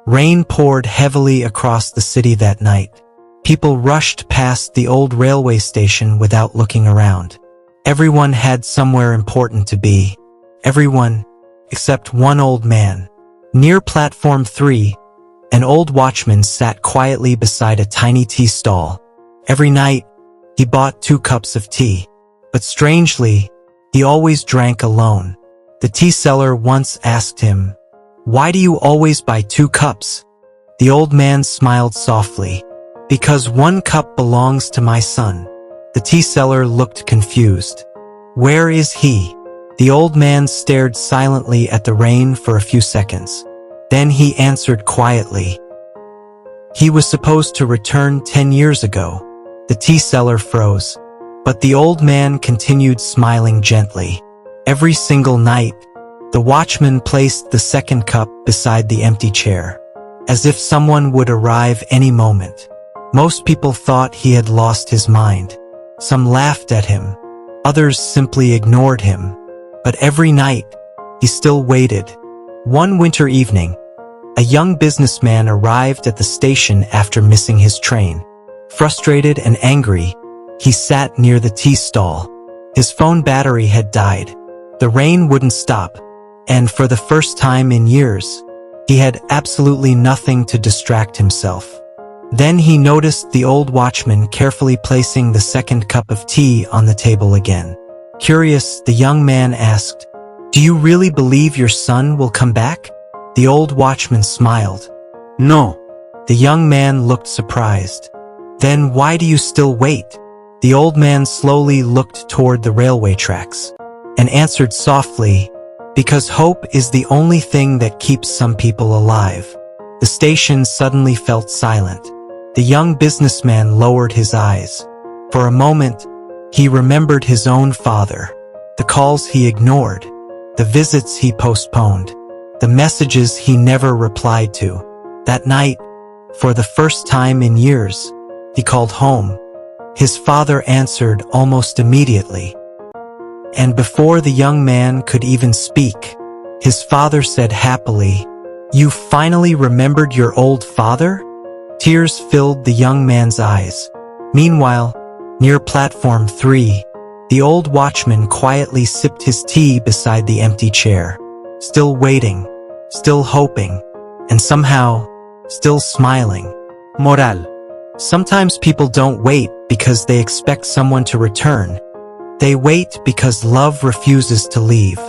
Rain poured heavily across the city that night. People rushed past the old railway station without looking around. Everyone had somewhere important to be. Everyone, except one old man. Near platform 3, an old watchman sat quietly beside a tiny tea stall. Every night, he bought 2 cups of tea. But strangely, he always drank alone. The tea seller once asked him, "Why do you always buy 2 cups?" The old man smiled softly. "Because 1 cup belongs to my son." The tea seller looked confused. "Where is he?" The old man stared silently at the rain for a few seconds. Then he answered quietly, "He was supposed to return 10 years ago." The tea seller froze, but the old man continued smiling gently. Every single night, the watchman placed the 2nd cup beside the empty chair, as if someone would arrive any moment. Most people thought he had lost his mind. Some laughed at him, others simply ignored him. But every night, he still waited. One winter evening, a young businessman arrived at the station after missing his train. Frustrated and angry, he sat near the tea stall. His phone battery had died. The rain wouldn't stop, and for the first time in years, he had absolutely nothing to distract himself. Then he noticed the old watchman carefully placing the 2nd cup of tea on the table again. Curious, the young man asked, "Do you really believe your son will come back?" The old watchman smiled. "No." The young man looked surprised. "Then why do you still wait?" The old man slowly looked toward the railway tracks and answered softly, "Because hope is the only thing that keeps some people alive." The station suddenly felt silent. The young businessman lowered his eyes. For a moment, he remembered his own father, the calls he ignored, the visits he postponed, the messages he never replied to. That night, for the first time in years, he called home. His father answered almost immediately. And before the young man could even speak, his father said happily, "You finally remembered your old father?" Tears filled the young man's eyes. Meanwhile, near platform 3, the old watchman quietly sipped his tea beside the empty chair, still waiting, still hoping, and somehow, still smiling. Moral: sometimes people don't wait because they expect someone to return. They wait because love refuses to leave.